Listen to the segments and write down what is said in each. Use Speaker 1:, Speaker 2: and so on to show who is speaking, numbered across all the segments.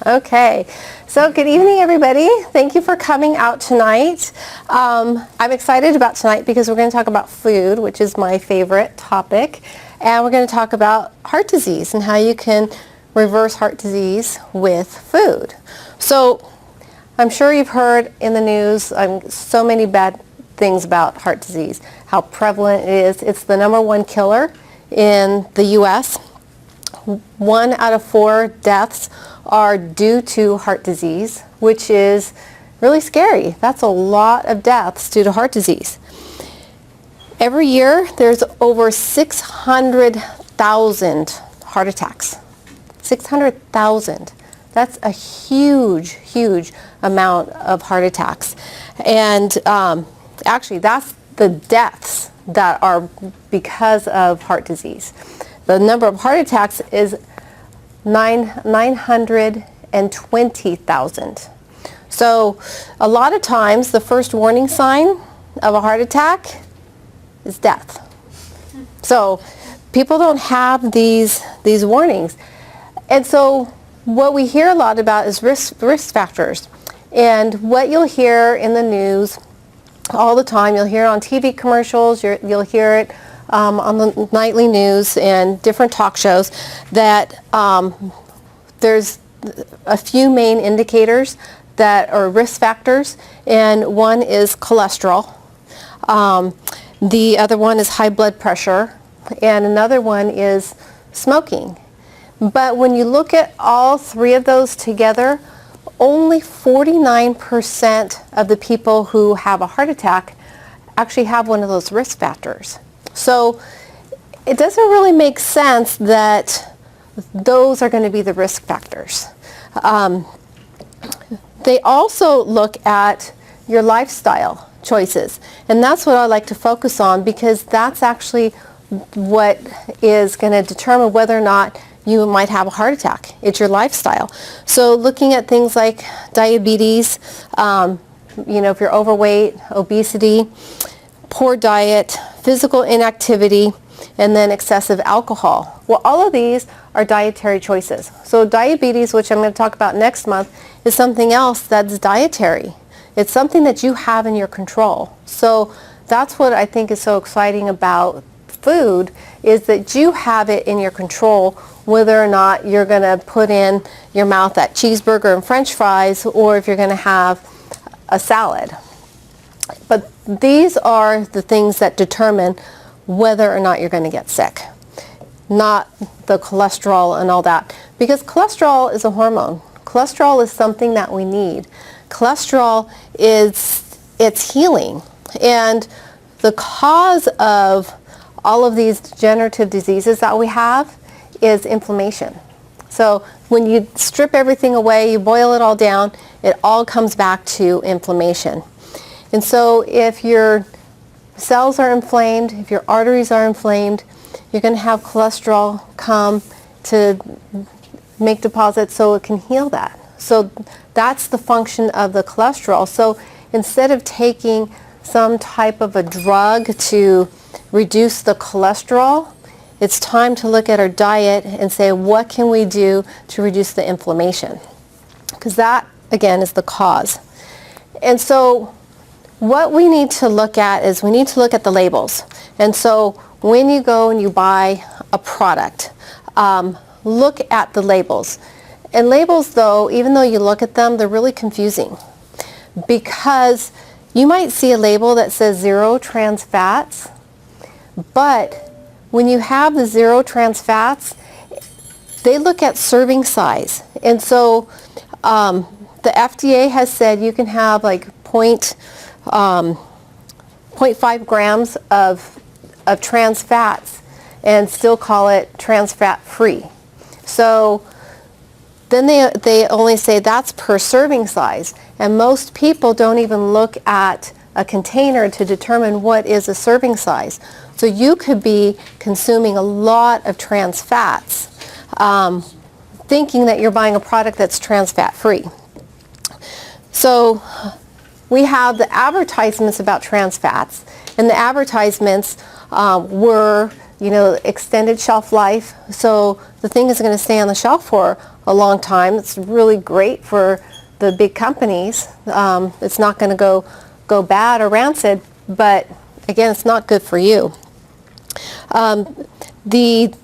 Speaker 1: Okay, so good evening everybody. Thank you for coming out tonight. I'm excited about tonight because we're going to talk about food, which is my favorite topic, and we're going to talk about heart disease and how you can reverse heart disease with food. So I'm sure you've heard in the news so many bad things about heart disease, how prevalent it is. It's the #1 killer in the U.S. 1 out of 4 deaths are due to heart disease, which is really scary. That's a lot of deaths due to heart disease. Every year, there's over 600,000 heart attacks. 600,000. That's a huge, huge amount of heart attacks. And actually, that's the deaths that are because of heart disease. The number of heart attacks is 920,000. So a lot of times the first warning sign of a heart attack is death. So people don't have these warnings. And so what we hear a lot about is risk factors. And what you'll hear in the news all the time, you'll hear it on TV commercials, you'll hear it on the nightly news and different talk shows, that there's a few main indicators that are risk factors, and one is cholesterol. The other one is high blood pressure, and another one is smoking. But when you look at all 3 of those together, only 49% of the people who have a heart attack actually have one of those risk factors. So it doesn't really make sense that those are going to be the risk factors. They also look at your lifestyle choices, and that's what I like to focus on, because that's actually what is going to determine whether or not you might have a heart attack. It's your lifestyle. So looking at things like diabetes, if you're overweight, obesity, poor diet, physical inactivity, and then excessive alcohol. Well, all of these are dietary choices. So diabetes, which I'm going to talk about next month, is something else that's dietary. It's something that you have in your control. So that's what I think is so exciting about food, is that you have it in your control whether or not you're going to put in your mouth that cheeseburger and french fries, or if you're going to have a salad. But these are the things that determine whether or not you're going to get sick, not the cholesterol and all that. Because cholesterol is a hormone. Cholesterol is something that we need. Cholesterol it's healing. And the cause of all of these degenerative diseases that we have is inflammation. So when you strip everything away, you boil it all down, it all comes back to inflammation. And so if your cells are inflamed, if your arteries are inflamed, you're going to have cholesterol come to make deposits so it can heal that. So that's the function of the cholesterol. So instead of taking some type of a drug to reduce the cholesterol, it's time to look at our diet and say, what can we do to reduce the inflammation? Because that, again, is the cause. And so what we need to look at is we need to look at the labels. And so when you go and you buy a product, look at the labels. And labels, though, even though you look at them, they're really confusing, because you might see a label that says 0 trans fats, but when you have the 0 trans fats, they look at serving size. And so the FDA has said you can have like 0.5 grams of trans fats and still call it trans fat free. So then they only say that's per serving size. And most people don't even look at a container to determine what is a serving size. So you could be consuming a lot of trans fats, thinking that you're buying a product that's trans fat free. So we have the advertisements about trans fats, and the advertisements were, extended shelf life. So the thing is going to stay on the shelf for a long time. It's really great for the big companies. It's not going to go bad or rancid, but again, it's not good for you. The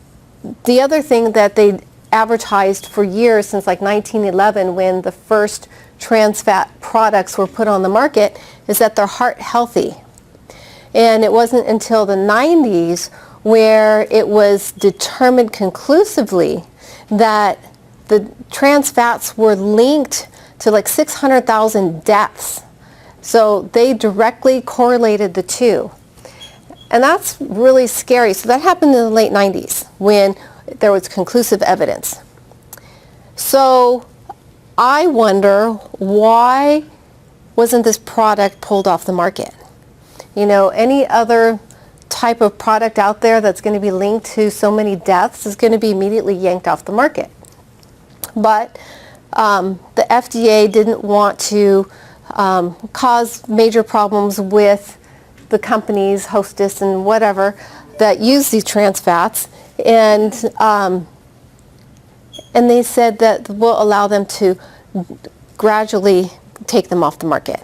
Speaker 1: other thing that they advertised for years, since like 1911, when the first trans fat products were put on the market, is that they're heart healthy. And it wasn't until the 90s where it was determined conclusively that the trans fats were linked to like 600,000 deaths. So they directly correlated the two. And that's really scary. So that happened in the late 90s when there was conclusive evidence. So I wonder, why wasn't this product pulled off the market? You know, any other type of product out there that's going to be linked to so many deaths is going to be immediately yanked off the market. But the FDA didn't want to cause major problems with the companies, Hostess and whatever, that use these trans fats, and they said that we'll allow them to gradually take them off the market.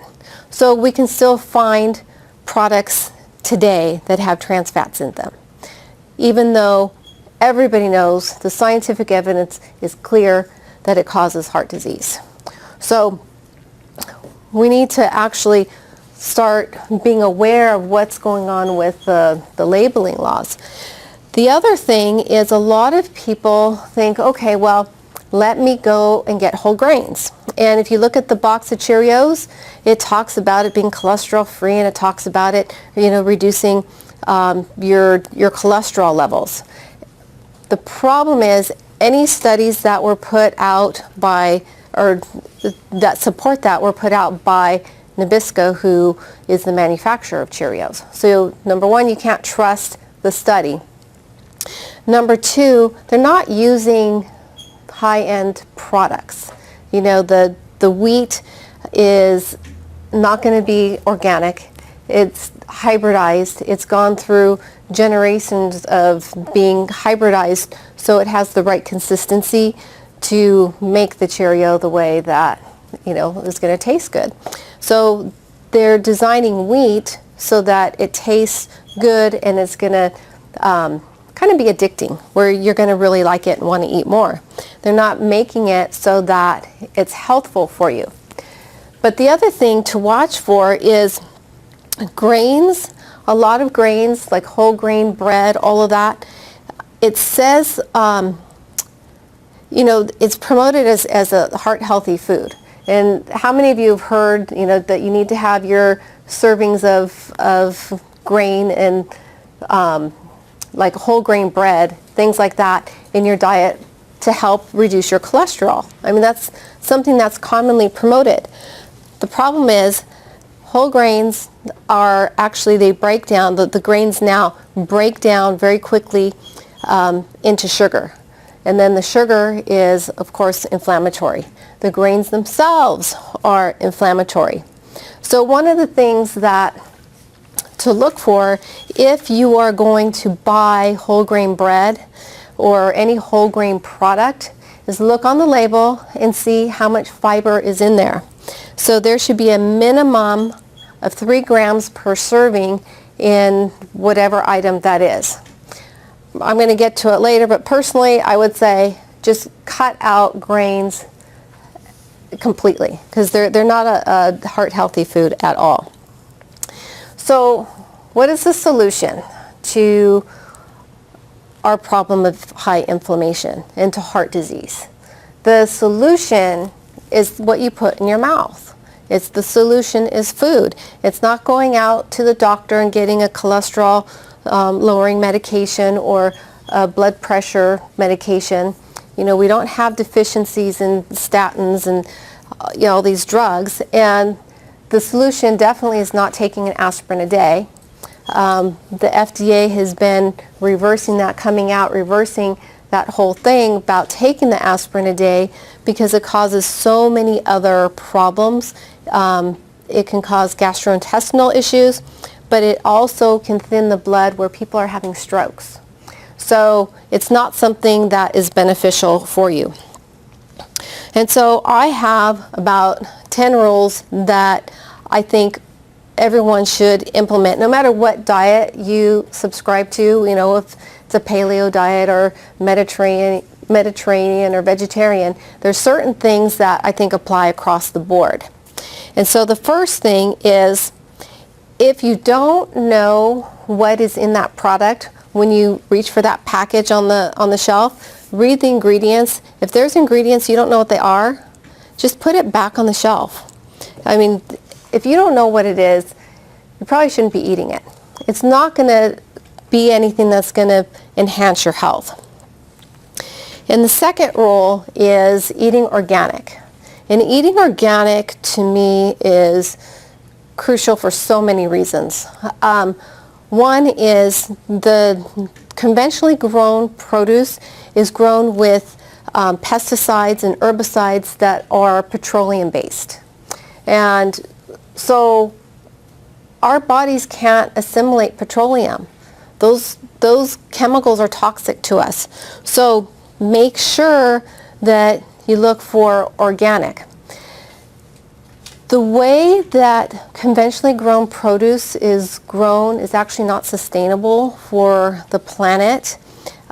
Speaker 1: So we can still find products today that have trans fats in them, even though everybody knows the scientific evidence is clear that it causes heart disease. So we need to actually start being aware of what's going on with the labeling laws. The other thing is, a lot of people think, okay, well, let me go and get whole grains. And if you look at the box of Cheerios, it talks about it being cholesterol free, and it talks about it, you know, reducing your cholesterol levels. The problem is, any studies that were put out by, or that support that, were put out by Nabisco, who is the manufacturer of Cheerios. So number one, you can't trust the study. Number two, they're not using high-end products. You know, the wheat is not going to be organic. It's hybridized. It's gone through generations of being hybridized, so it has the right consistency to make the Cheerio the way that, you know, is going to taste good. So they're designing wheat so that it tastes good, and it's going to kind of be addicting, where you're going to really like it and want to eat more. They're not making it so that it's healthful for you. But the other thing to watch for is grains. A lot of grains, like whole grain bread, all of that, it says, you know, it's promoted as a heart healthy food. And how many of you have heard, you know, that you need to have your servings of grain and like whole grain bread, things like that, in your diet to help reduce your cholesterol? I mean, that's something that's commonly promoted. The problem is, whole grains are actually, they break down, the grains now break down very quickly into sugar. And then the sugar is, of course, inflammatory. The grains themselves are inflammatory. So one of the things that to look for, if you are going to buy whole grain bread or any whole grain product, is look on the label and see how much fiber is in there. So there should be a minimum of 3 grams per serving in whatever item that is. I'm going to get to it later, but personally I would say just cut out grains completely, because they're not a heart healthy food at all. So what is the solution to our problem of high inflammation and to heart disease? The solution is what you put in your mouth. The solution is food. It's not going out to the doctor and getting a cholesterol lowering medication or a blood pressure medication. You know, we don't have deficiencies in statins and you know, all these drugs, and the solution definitely is not taking an aspirin a day. The FDA has been reversing that whole thing about taking the aspirin a day, because it causes so many other problems. It can cause gastrointestinal issues, but it also can thin the blood where people are having strokes. So it's not something that is beneficial for you. And so I have about 10 rules that I think everyone should implement, no matter what diet you subscribe to, you know, if it's a paleo diet or Mediterranean or vegetarian. There's certain things that I think apply across the board. And so the first thing is, if you don't know what is in that product when you reach for that package on the shelf, read the ingredients. If there's ingredients you don't know what they are, just put it back on the shelf. I mean, if you don't know what it is, you probably shouldn't be eating it. It's not going to be anything that's going to enhance your health. And the second rule is eating organic. And eating organic to me is crucial for so many reasons. One is the conventionally grown produce is grown with pesticides and herbicides that are petroleum based. And so our bodies can't assimilate petroleum. Those chemicals are toxic to us. So make sure that you look for organic. The way that conventionally grown produce is grown is actually not sustainable for the planet.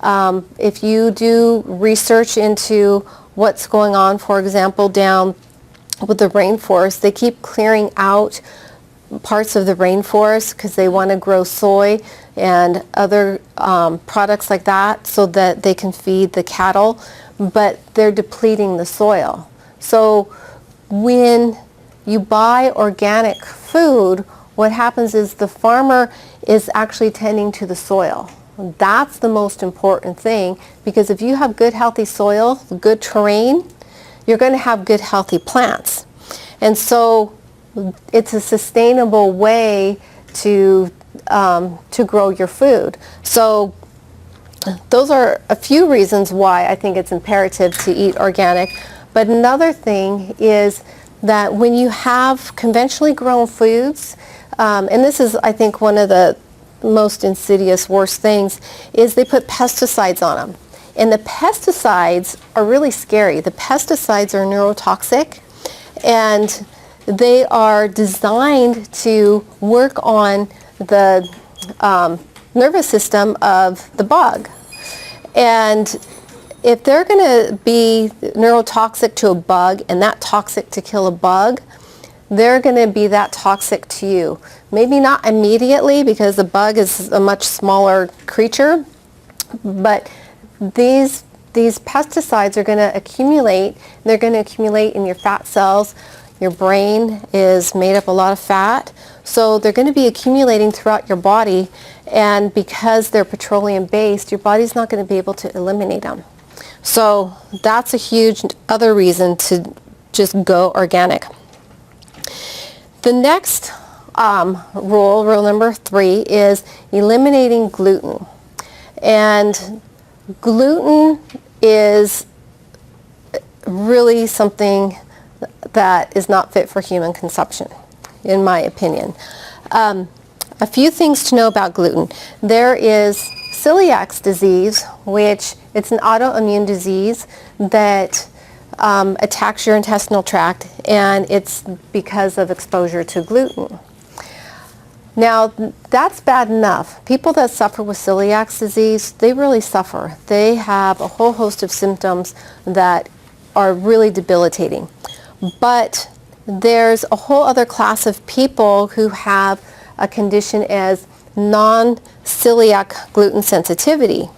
Speaker 1: If you do research into what's going on, for example, down with the rainforest, they keep clearing out parts of the rainforest because they want to grow soy and other products like that so that they can feed the cattle, but they're depleting the soil. So when you buy organic food, what happens is the farmer is actually tending to the soil. That's the most important thing, because if you have good healthy soil, good terrain, you're going to have good healthy plants. And so it's a sustainable way to grow your food. So those are a few reasons why I think it's imperative to eat organic. But another thing is that when you have conventionally grown foods, and this is, I think, one of the most insidious, worst things, is they put pesticides on them. And the pesticides are really scary. The pesticides are neurotoxic, and they are designed to work on the nervous system of the bug. And if they're going to be neurotoxic to a bug and that toxic to kill a bug, they're going to be that toxic to you. Maybe not immediately, because the bug is a much smaller creature, but these pesticides are going to accumulate. They're going to accumulate in your fat cells. Your brain is made up a lot of fat, so they're going to be accumulating throughout your body, and because they're petroleum based, your body's not going to be able to eliminate them. So that's a huge other reason to just go organic. The next rule number 3, is eliminating gluten. And gluten is really something that is not fit for human consumption, in my opinion. A few things to know about gluten. There is celiac disease, which it's an autoimmune disease that attacks your intestinal tract, and it's because of exposure to gluten. Now, that's bad enough. People that suffer with celiac disease, they really suffer. They have a whole host of symptoms that are really debilitating. But there's a whole other class of people who have a condition as non-celiac gluten sensitivity.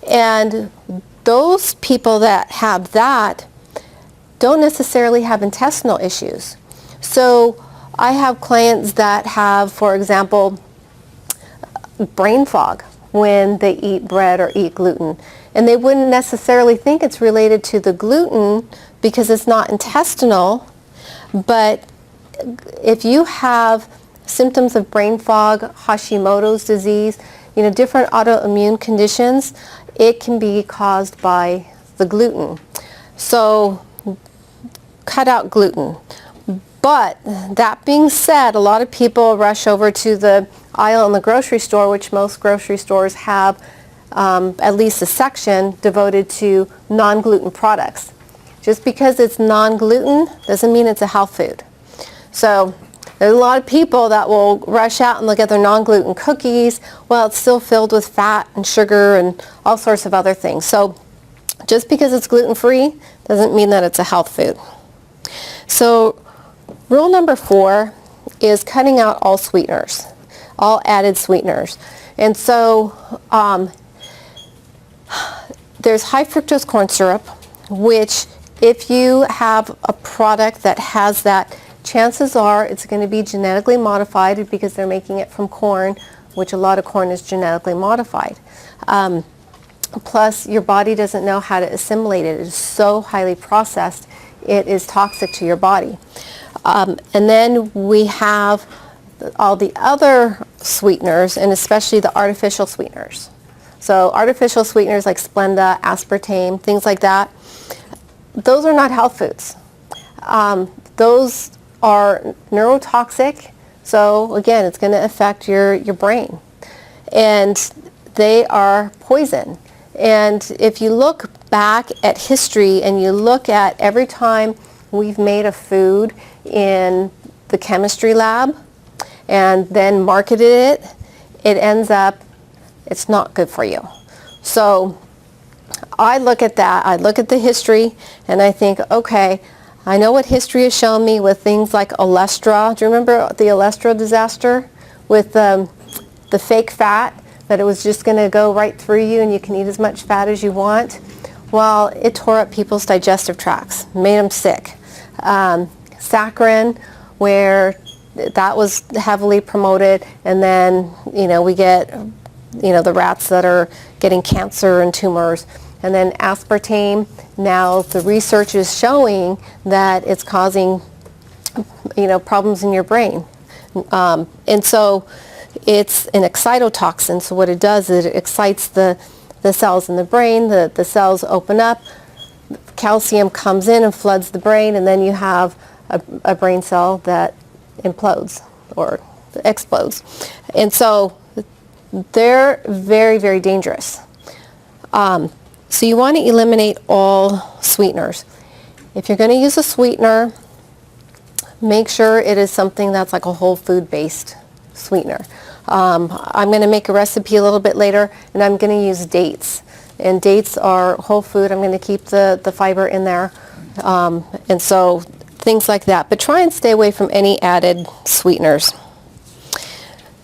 Speaker 1: And those people that have that don't necessarily have intestinal issues. So I have clients that have, for example, brain fog when they eat bread or eat gluten. And they wouldn't necessarily think it's related to the gluten because it's not intestinal. But if you have symptoms of brain fog, Hashimoto's disease, different autoimmune conditions, it can be caused by the gluten. So cut out gluten. But that being said, a lot of people rush over to the aisle in the grocery store, which most grocery stores have at least a section devoted to non-gluten products. Just because it's non-gluten doesn't mean it's a health food. So there's a lot of people that will rush out and look at their non-gluten cookies. Well, it's still filled with fat and sugar and all sorts of other things. So just because it's gluten-free doesn't mean that it's a health food. So rule number 4 is cutting out all sweeteners, all added sweeteners. And so there's high fructose corn syrup, which if you have a product that has that, chances are it's going to be genetically modified because they're making it from corn, which a lot of corn is genetically modified. Plus, your body doesn't know how to assimilate it. It is so highly processed, it is toxic to your body. And then we have all the other sweeteners, and especially the artificial sweeteners. So artificial sweeteners like Splenda, aspartame, things like that, those are not health foods. Those are neurotoxic, so again, it's going to affect your brain. And they are poison. And if you look back at history and you look at every time we've made a food in the chemistry lab and then marketed it, it ends up, it's not good for you. So I look at that, I look at the history, and I think, okay, I know what history has shown me with things like Olestra. Do you remember the Olestra disaster with the fake fat, that it was just going to go right through you and you can eat as much fat as you want? Well, it tore up people's digestive tracts, made them sick. Saccharin, where that was heavily promoted, and then, we get, the rats that are getting cancer and tumors. And then aspartame, now the research is showing that it's causing, problems in your brain. And so it's an excitotoxin. So what it does is it excites the cells in the brain. The cells open up, calcium comes in and floods the brain, and then you have a brain cell that implodes or explodes. And so they're very, very dangerous. So you want to eliminate all sweeteners. If you're going to use a sweetener, make sure it is something that's like a whole food based sweetener. I'm going to make a recipe a little bit later, and I'm going to use dates. And dates are whole food. I'm going to keep the fiber in there. And so things like that. But try and stay away from any added sweeteners.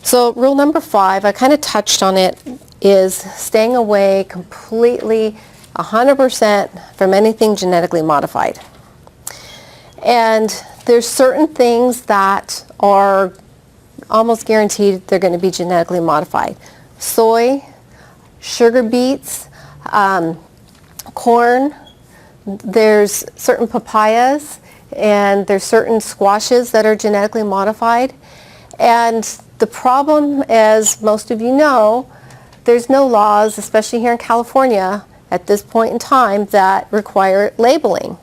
Speaker 1: So rule number 5, I kind of touched on it, is staying away completely 100% from anything genetically modified. And there's certain things that are almost guaranteed they're going to be genetically modified. Soy, sugar beets, corn, there's certain papayas, and there's certain squashes that are genetically modified. And the problem, as most of you know, there's no laws, especially here in California, at this point in time, that require labeling.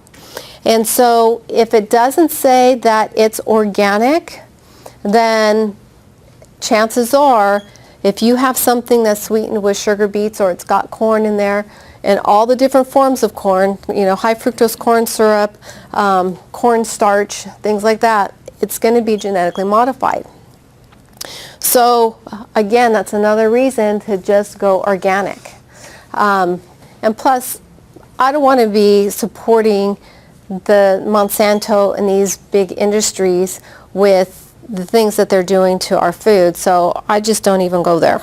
Speaker 1: And so if it doesn't say that it's organic, then chances are, if you have something that's sweetened with sugar beets or it's got corn in there, and all the different forms of corn, high fructose corn syrup, corn starch, things like that, it's going to be genetically modified. So again, that's another reason to just go organic. And plus, I don't want to be supporting the Monsanto and these big industries with the things that they're doing to our food, so I just don't even go there.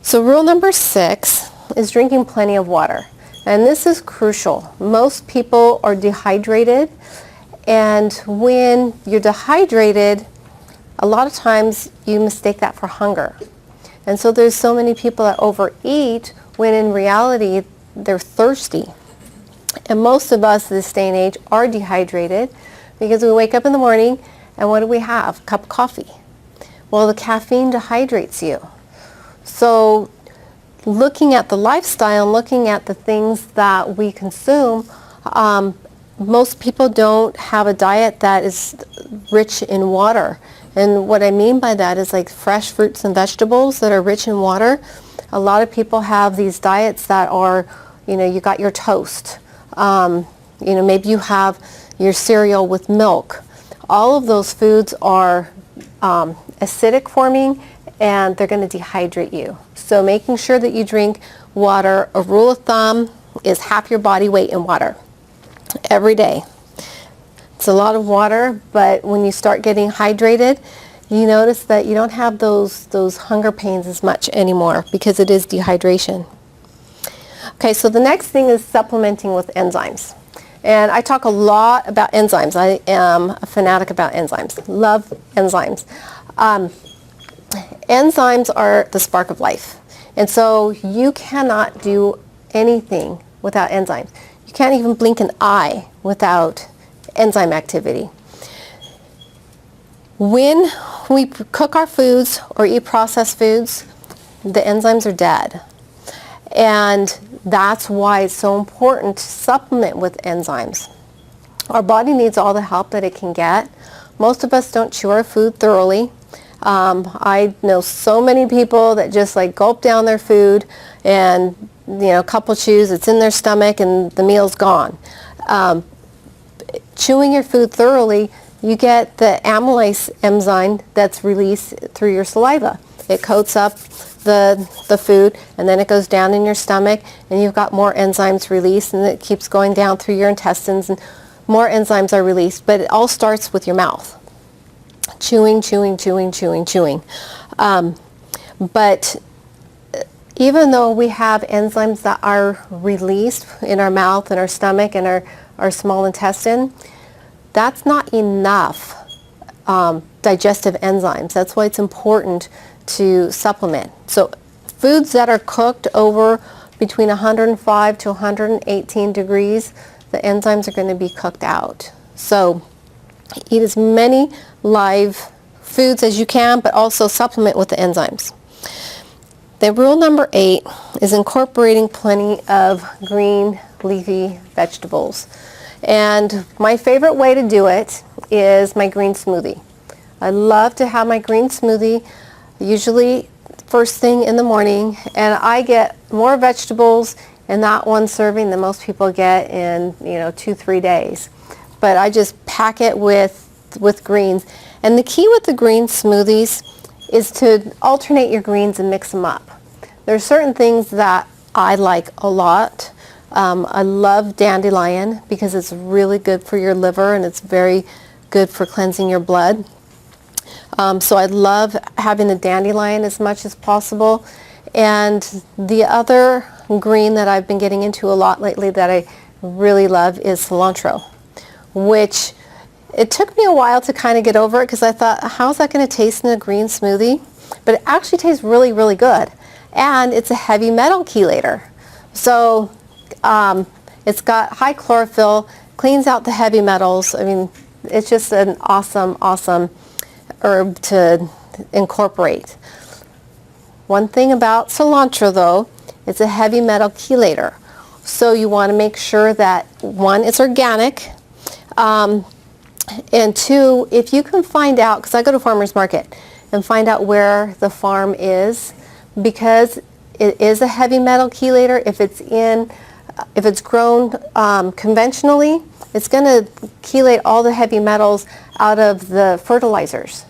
Speaker 1: So rule number 6 is drinking plenty of water. And this is crucial. Most people are dehydrated, and when you're dehydrated, a lot of times you mistake that for hunger. And so there's so many people that overeat when in reality they're thirsty. And most of us this day and age are dehydrated because we wake up in the morning and what do we have? A cup of coffee. Well, the caffeine dehydrates you. So looking at the lifestyle, looking at the things that we consume, most people don't have a diet that is rich in water. And what I mean by that is like fresh fruits and vegetables that are rich in water. A lot of people have these diets that are, you got your toast. Maybe you have your cereal with milk. All of those foods are acidic forming, and they're going to dehydrate you. So making sure that you drink water, a rule of thumb is half your body weight in water every day. It's a lot of water, but when you start getting hydrated, you notice that you don't have those hunger pains as much anymore because it is dehydration. Okay, so the next thing is supplementing with enzymes. And I talk a lot about enzymes. I am a fanatic about enzymes. Love enzymes. Enzymes are the spark of life. And so you cannot do anything without enzymes. You can't even blink an eye without enzyme activity. When we cook our foods or eat processed foods, the enzymes are dead. And that's why it's so important to supplement with enzymes. Our body needs all the help that it can get. Most of us don't chew our food thoroughly. I know so many people that just like gulp down their food and a couple chews, it's in their stomach and the meal's gone. Chewing your food thoroughly, you get the amylase enzyme that's released through your saliva. It coats up the food, and then it goes down in your stomach, and you've got more enzymes released, and it keeps going down through your intestines, and more enzymes are released. But it all starts with your mouth. Chewing, chewing, chewing, chewing, chewing. But even though we have enzymes that are released in our mouth and our stomach and our small intestine, that's not enough digestive enzymes. That's why it's important to supplement. So foods that are cooked over between 105 to 118 degrees, the enzymes are going to be cooked out. So eat as many live foods as you can, but also supplement with the enzymes. The rule number 8 is incorporating plenty of green leafy vegetables. And my favorite way to do it is my green smoothie. I love to have my green smoothie usually first thing in the morning, and I get more vegetables in that one serving than most people get in 2-3 days. But I just pack it with greens. And the key with the green smoothies is to alternate your greens and mix them up. There are certain things that I like a lot. I love dandelion because it's really good for your liver and it's very good for cleansing your blood. So I love having the dandelion as much as possible. And the other green that I've been getting into a lot lately that I really love is cilantro, which it took me a while to kind of get over it because I thought, how's that going to taste in a green smoothie? But it actually tastes really, really good. And it's a heavy metal chelator. So it's got high chlorophyll, cleans out the heavy metals. I mean, it's just an awesome, awesome herb to incorporate. One thing about cilantro though, it's a heavy metal chelator. So you want to make sure that one, it's organic, and two, if you can find out, because I go to farmers market and find out where the farm is, because it is a heavy metal chelator. If it's grown conventionally, it's going to chelate all the heavy metals out of the fertilizers.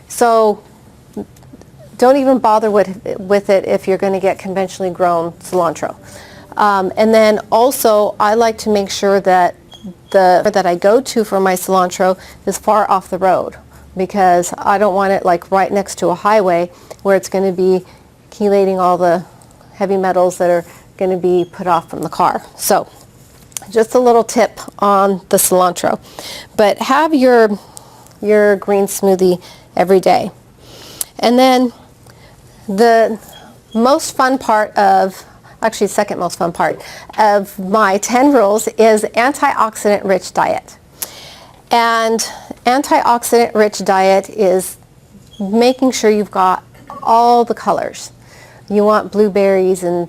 Speaker 1: So don't even bother with it if you're going to get conventionally grown cilantro. And then also, I like to make sure that that I go to for my cilantro is far off the road, because I don't want it like right next to a highway where it's going to be chelating all the heavy metals that are going to be put off from the car. So just a little tip on the cilantro. But have your green smoothie every day. And then the most fun part of, actually second most fun part of my 10 rules is antioxidant rich diet. And antioxidant rich diet is making sure you've got all the colors. You want blueberries and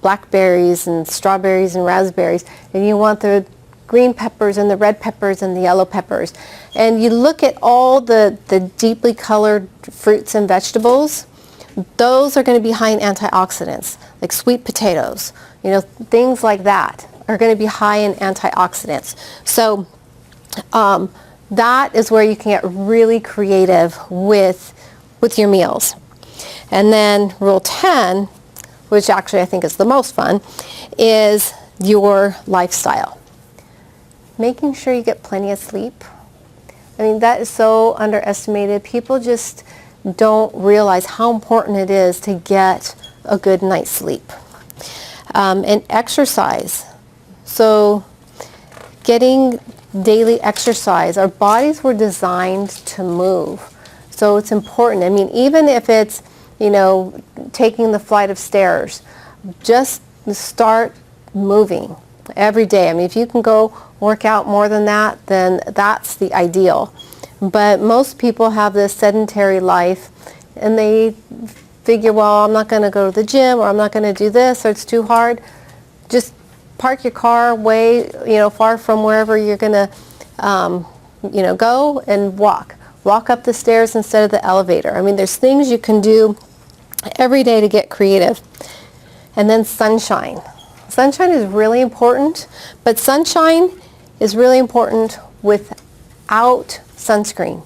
Speaker 1: blackberries and strawberries and raspberries, and you want the green peppers and the red peppers and the yellow peppers. And you look at all the deeply colored fruits and vegetables, those are going to be high in antioxidants, like sweet potatoes, things like that. are going to be high in antioxidants. So that is where you can get really creative with your meals. And then rule 10, which actually I think is the most fun, is your lifestyle. Making sure you get plenty of sleep. I mean, that is so underestimated. People just don't realize how important it is to get a good night's sleep. And exercise. So getting daily exercise. Our bodies were designed to move. So it's important. I mean, even if it's, taking the flight of stairs, just start moving every day. I mean, if you can go work out more than that, then that's the ideal. But most people have this sedentary life and they figure, well, I'm not going to go to the gym, or I'm not going to do this, or it's too hard. Just park your car way, far from wherever you're going to, go and walk. Walk up the stairs instead of the elevator. I mean, there's things you can do every day to get creative. And then sunshine. Sunshine is really important, but sunshine is really important without sunscreen.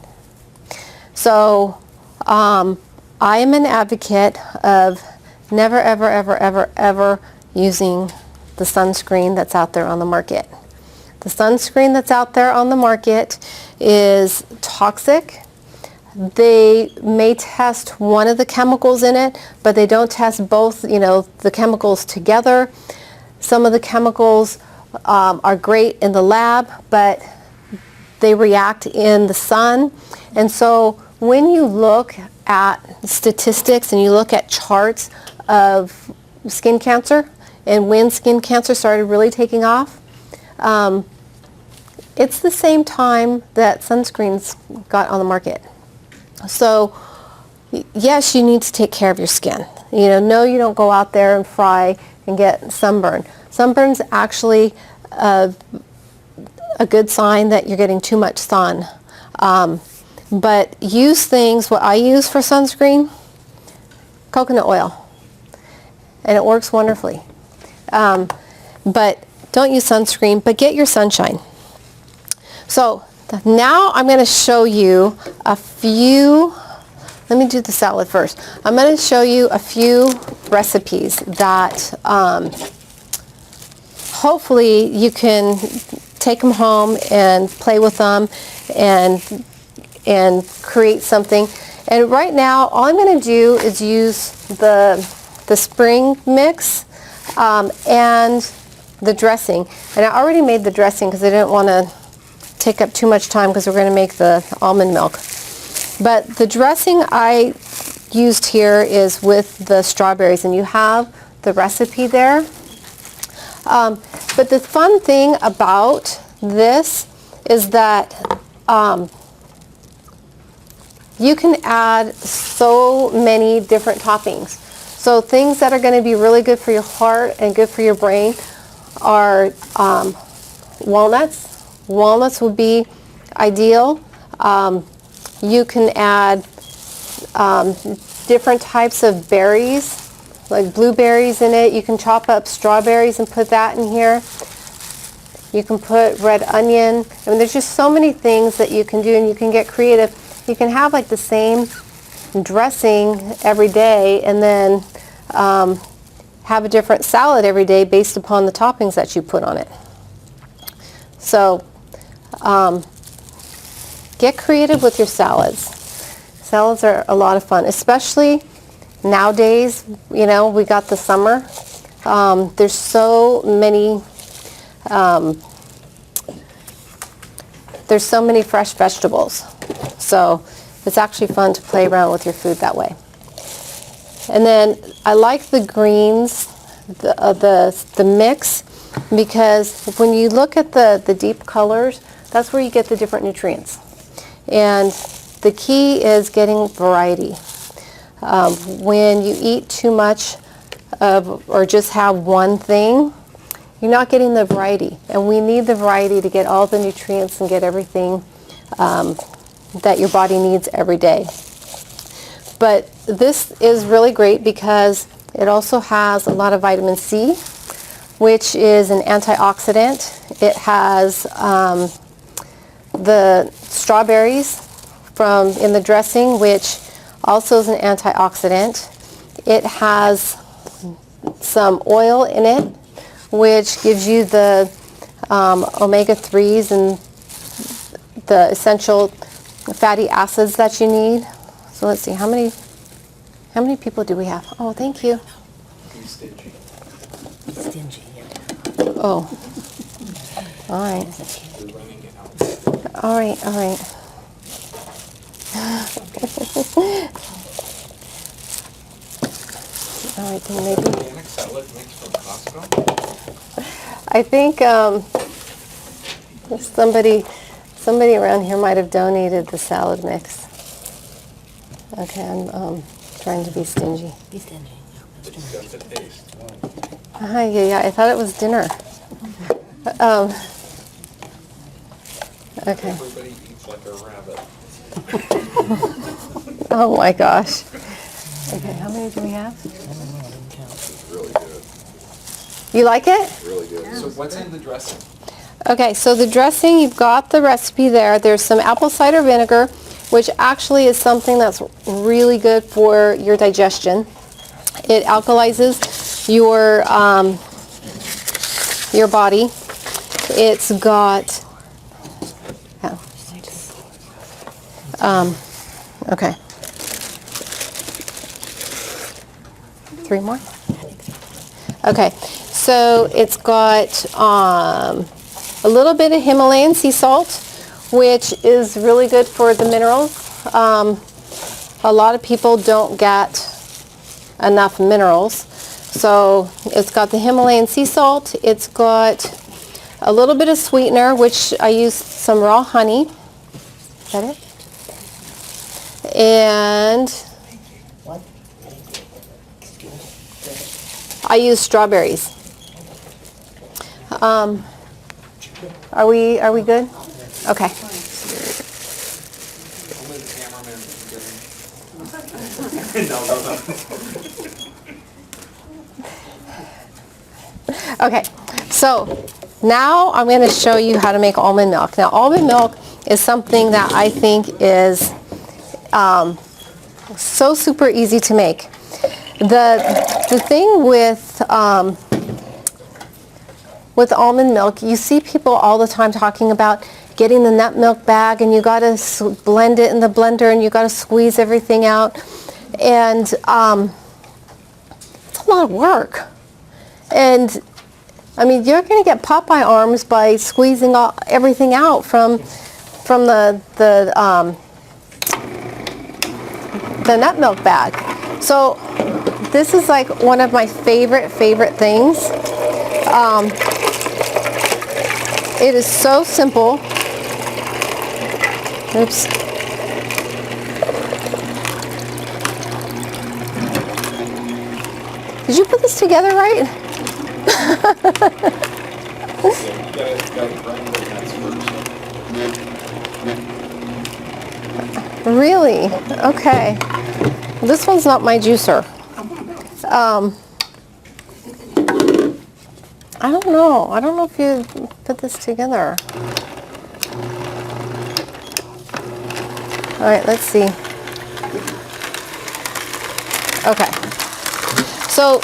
Speaker 1: So I am an advocate of never, ever, ever, ever, ever using the sunscreen that's out there on the market. The sunscreen that's out there on the market is toxic. They may test one of the chemicals in it, but they don't test both, the chemicals together. Some of the chemicals are great in the lab, but they react in the sun. And so when you look at statistics and you look at charts of skin cancer and when skin cancer started really taking off, it's the same time that sunscreens got on the market. So yes, you need to take care of your skin. No, you don't go out there and fry and get sunburn. Sunburn's actually a good sign that you're getting too much sun. But use things, what I use for sunscreen, coconut oil. And it works wonderfully. But don't use sunscreen, but get your sunshine. So now I'm going to show you a few, let me do the salad first. I'm going to show you a few recipes that hopefully you can take them home and play with them and create something. And right now, all I'm going to do is use the spring mix and the dressing. And I already made the dressing because I didn't want to take up too much time because we're going to make the almond milk. But the dressing I used here is with the strawberries, and you have the recipe there. But the fun thing about this is that you can add so many different toppings. So things that are going to be really good for your heart and good for your brain are walnuts. Walnuts would be ideal. You can add different types of berries, like blueberries in it. You can chop up strawberries and put that in here. You can put red onion. I mean, there's just so many things that you can do, and you can get creative. You can have like the same dressing every day and then have a different salad every day based upon the toppings that you put on it. So get creative with your salads. Salads are a lot of fun, especially nowadays. We got the summer. There's so many fresh vegetables. So it's actually fun to play around with your food that way. And then I like the greens, the mix, because when you look at the deep colors, that's where you get the different nutrients. And the key is getting variety. When you eat too much or just have one thing, you're not getting the variety. And we need the variety to get all the nutrients and get everything that your body needs every day. But this is really great because it also has a lot of vitamin C, which is an antioxidant. It has the strawberries in the dressing, which also is an antioxidant. It has some oil in it, which gives you the omega-3s and the essential fatty acids that you need. So let's see, how many people do we have? Oh, thank you.
Speaker 2: Stingy.
Speaker 3: Stingy, yeah.
Speaker 1: Oh, all right. All right, all right. All right, then maybe.
Speaker 2: Organic salad mix from Costco?
Speaker 1: I think somebody around here might have donated the salad mix. Okay, I'm trying to be stingy.
Speaker 3: Be stingy.
Speaker 2: It's got the taste.
Speaker 1: Yeah, I thought it was dinner. Okay.
Speaker 2: Everybody eats like a rabbit.
Speaker 1: Oh my gosh. Okay, how many do we have?
Speaker 2: It's really good.
Speaker 1: You like it?
Speaker 2: Really good. So what's in the dressing?
Speaker 1: Okay, so the dressing, you've got the recipe there. There's some apple cider vinegar, which actually is something that's really good for your digestion. It alkalizes your body. It's got, okay. 3 more? Okay, so it's got a little bit of Himalayan sea salt, which is really good for the minerals. A lot of people don't get enough minerals. So it's got the Himalayan sea salt. It's got a little bit of sweetener, which I use some raw honey. Is that it? And I use strawberries. Are we good? Okay.
Speaker 2: Only the cameraman can get No.
Speaker 1: Okay, so now I'm going to show you how to make almond milk. Now, almond milk is something that I think is so super easy to make. The thing with almond milk, you see people all the time talking about getting the nut milk bag, and you got to blend it in the blender, and you got to squeeze everything out, and it's a lot of work. And I mean, you're going to get Popeye arms by squeezing everything out from the nut milk bag. So this is like one of my favorite things. It is so simple. Oops. Did you put this together right? Really? Okay. This one's not my juicer. I don't know. I don't know if you put this together. All right, let's see. Okay. So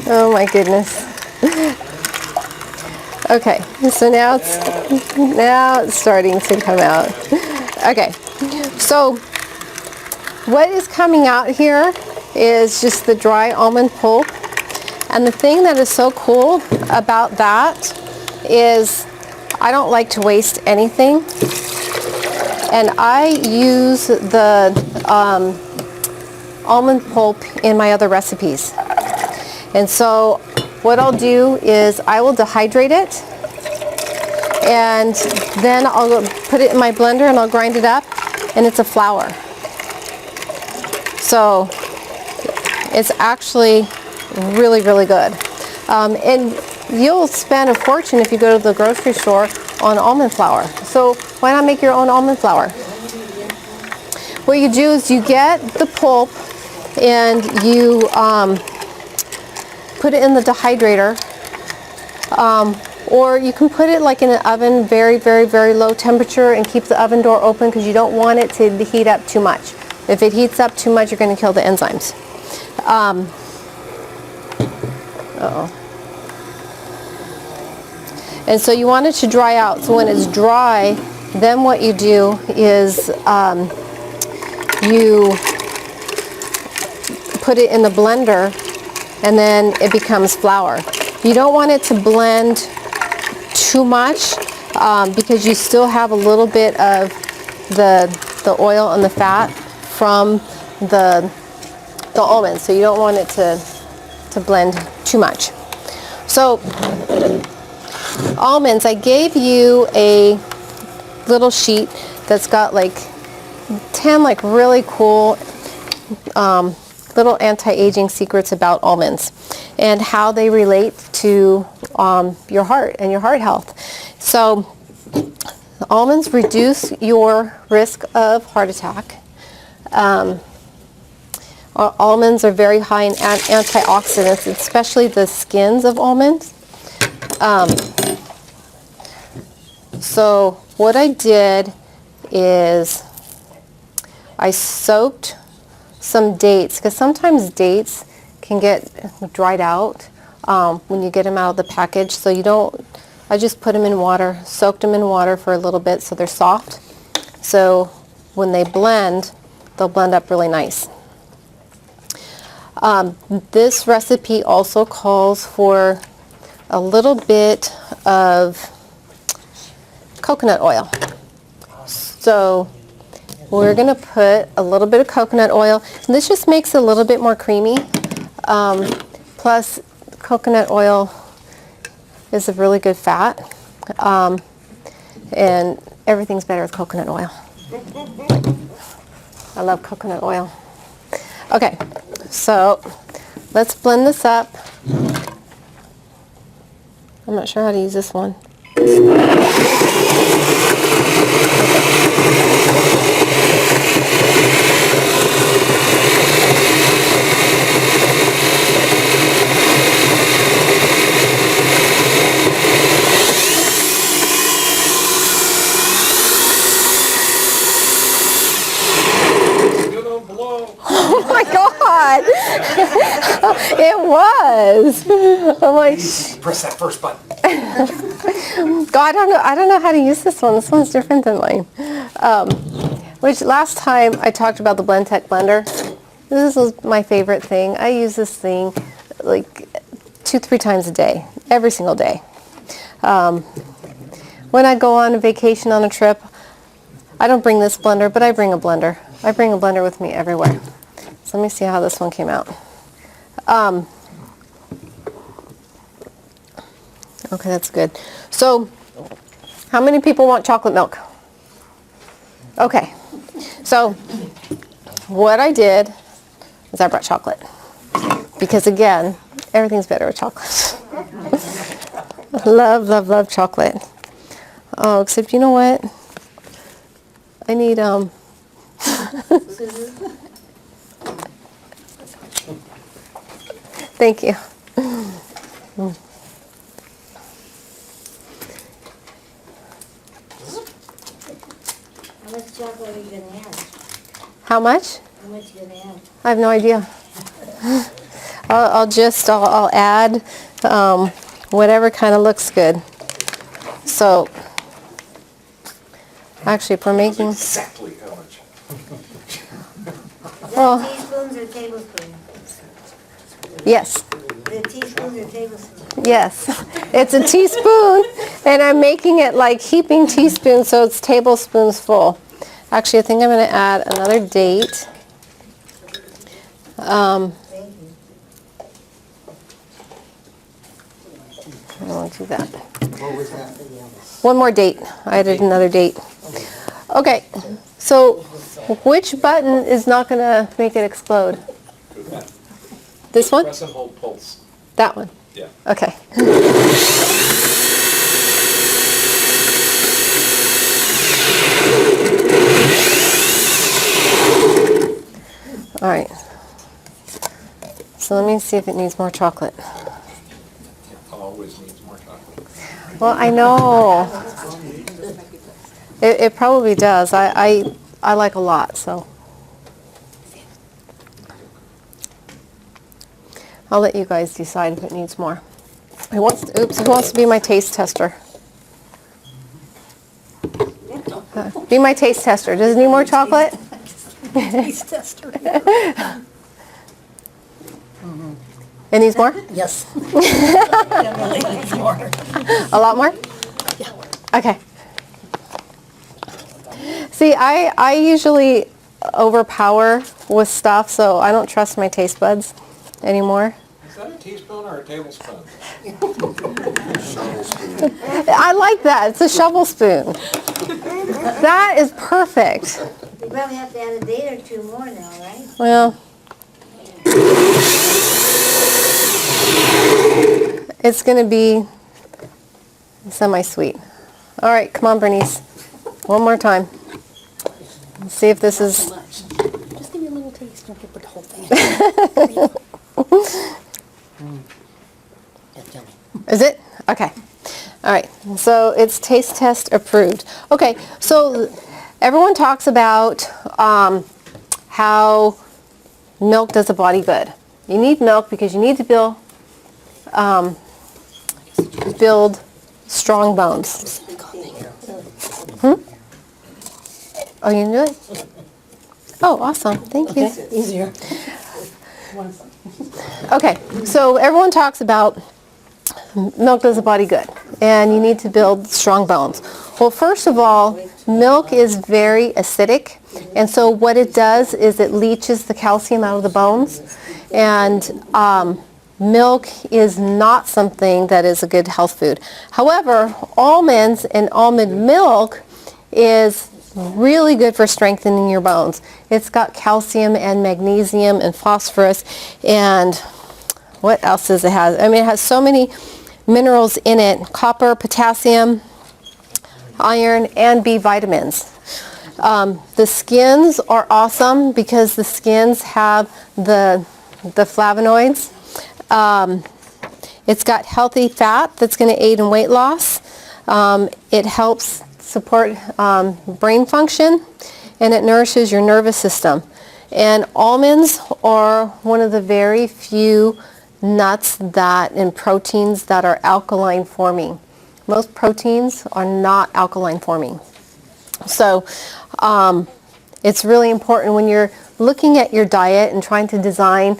Speaker 1: oh my goodness. Okay, so now it's starting to come out. Okay, so what is coming out here is just the dry almond pulp. And the thing that is so cool about that is I don't like to waste anything. And I use the almond pulp in my other recipes. And so what I'll do is I will dehydrate it, and then I'll put it in my blender and I'll grind it up, and it's a flour. So it's actually really, really good. And you'll spend a fortune if you go to the grocery store on almond flour. So why not make your own almond flour? what you do is you get the pulp and you put it in the dehydrator, or you can put it like in an oven, very, very, very low temperature, and keep the oven door open because you don't want it to heat up too much. If it heats up too much, you're going to kill the enzymes. And so you want it to dry out. So when it's dry, then what you do is you put it in the blender, and then it becomes flour. You don't want it to blend too much because you still have a little bit of the oil and the fat from the almonds, so you don't want it to blend too much. So almonds, I gave you a little sheet that's got like 10 like really cool little anti-aging secrets about almonds and how they relate to your heart and your heart health. So almonds reduce your risk of heart attack. Almonds are very high in antioxidants, especially the skins of almonds. So what I did is I soaked some dates, because sometimes dates can get dried out when you get them out of the package. So I just put them in water, soaked them in water for a little bit so they're soft. So when they blend, they'll blend up really nice. This recipe also calls for a little bit of coconut oil. So we're going to put a little bit of coconut oil. And this just makes it a little bit more creamy. Plus, coconut oil is a really good fat. And everything's better with coconut oil. I love coconut oil. Okay, so let's blend this up. I'm not sure how to use this one. Oh my God! It was. I'm like,
Speaker 2: Press that first button.
Speaker 1: God, I don't know how to use this one. This one's different than mine. Which last time I talked about the BlendTech blender. This is my favorite thing. I use this thing like 2-3 times a day, every single day. When I go on a vacation on a trip, I don't bring this blender, but I bring a blender. I bring a blender with me everywhere. So let me see how this one came out. Okay, that's good. So, how many people want chocolate milk? Okay, so what I did is I brought chocolate. Because again, everything's better with chocolate. Love, love, love chocolate. Oh, except you know what? I need, Thank you.
Speaker 3: How much chocolate are you going to add?
Speaker 1: How much?
Speaker 3: How much you going to add?
Speaker 1: I have no idea. I'll add whatever kind of looks good. So, actually, if we're making...
Speaker 2: Exactly how much.
Speaker 3: Is
Speaker 1: Well-
Speaker 3: that teaspoons or tablespoons?
Speaker 1: Yes.
Speaker 3: The teaspoons or tablespoons?
Speaker 1: Yes, it's a teaspoon, and I'm making it like heaping teaspoons, so it's tablespoons full. Actually, I think I'm going to add another date.
Speaker 3: Thank you.
Speaker 1: I won't do that.
Speaker 4: What was that?
Speaker 1: One more date. I added another date. Okay, so which button is not going to make it explode? This one?
Speaker 2: Press and hold pulse.
Speaker 1: That one?
Speaker 2: Yeah.
Speaker 1: Okay. All right. So let me see if it needs more chocolate.
Speaker 2: Always needs more chocolate.
Speaker 1: Well, I know. It probably does. I like a lot, so. I'll let you guys decide if it needs more. Who wants to be my taste tester? Be my taste tester. Does it need more chocolate?
Speaker 4: Taste tester.
Speaker 1: It needs more?
Speaker 4: Yes. Definitely needs more.
Speaker 1: A lot more?
Speaker 4: Yeah.
Speaker 1: Okay. See, I usually overpower with stuff, so I don't trust my taste buds anymore.
Speaker 2: Is that a teaspoon or a tablespoon?
Speaker 1: I like that. It's a shovel spoon. That is perfect.
Speaker 3: You probably have to add a day or two more now, right?
Speaker 1: Well, it's going to be semi-sweet. All right, come on, Bernice. One more time. Let's see if this is...
Speaker 4: Just give me a little taste. Don't put the whole thing. That's yummy.
Speaker 1: Is it? Okay. All right. So it's taste test approved. Okay. So everyone talks about how milk does the body good. You need milk because you need to build strong bones. Oh, you can do it? Oh, awesome. Thank you.
Speaker 4: Okay, easier.
Speaker 1: Okay, so everyone talks about milk does the body good, and you need to build strong bones. Well, first of all, milk is very acidic, and so what it does is it leaches the calcium out of the bones, and milk is not something that is a good health food. However, almonds and almond milk is really good for strengthening your bones. It's got calcium and magnesium and phosphorus and what else does it have? I mean, it has so many minerals in it: copper, potassium, iron, and B vitamins. The skins are awesome because the skins have the flavonoids. It's got healthy fat that's going to aid in weight loss. It helps support brain function, and it nourishes your nervous system. And almonds are one of the very few nuts and proteins that are alkaline forming. Most proteins are not alkaline forming. So it's really important when you're looking at your diet and trying to design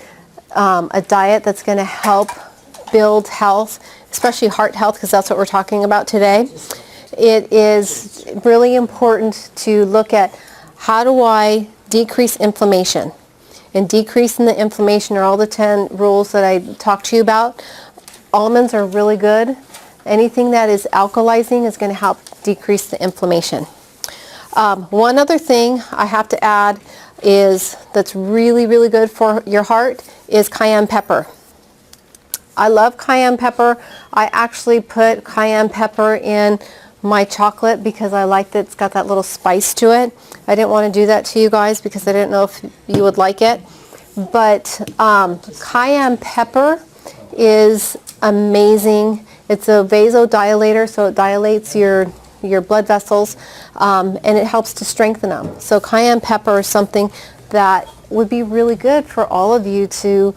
Speaker 1: a diet that's going to help build health, especially heart health, because that's what we're talking about today. It is really important to look at how do I decrease inflammation. And decreasing the inflammation are all the 10 rules that I talked to you about. Almonds are really good. Anything that is alkalizing is going to help decrease the inflammation. One other thing I have to add that's really, really good for your heart is cayenne pepper. I love cayenne pepper. I actually put cayenne pepper in my chocolate because I like that it's got that little spice to it. I didn't want to do that to you guys because I didn't know if you would like it. But cayenne pepper is amazing. It's a vasodilator, so it dilates your blood vessels, and it helps to strengthen them. So cayenne pepper is something that would be really good for all of you to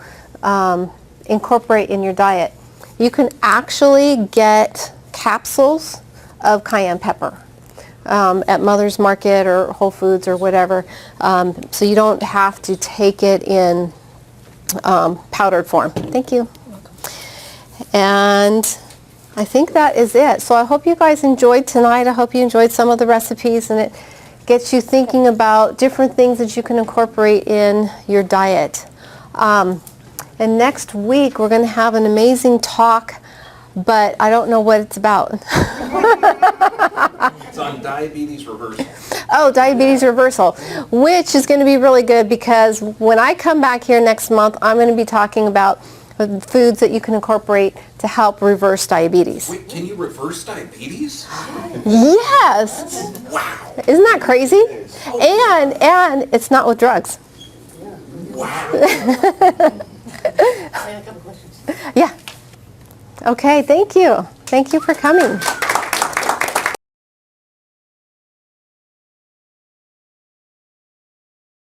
Speaker 1: incorporate in your diet. You can actually get capsules of cayenne pepper at Mother's Market or Whole Foods or whatever, so you don't have to take it in powdered form. Thank you. And I think that is it. So I hope you guys enjoyed tonight. I hope you enjoyed some of the recipes, and it gets you thinking about different things that you can incorporate in your diet. And next week we're going to have an amazing talk, but I don't know what it's about.
Speaker 2: It's on diabetes reversal.
Speaker 1: Oh, diabetes reversal, which is going to be really good because when I come back here next month, I'm going to be talking about foods that you can incorporate to help reverse diabetes.
Speaker 2: Wait, can you reverse diabetes?
Speaker 1: Yes.
Speaker 2: Wow.
Speaker 1: Isn't that crazy? And it's not with drugs.
Speaker 2: Wow.
Speaker 4: I have a couple questions.
Speaker 1: Yeah. Okay, thank you. Thank you for coming.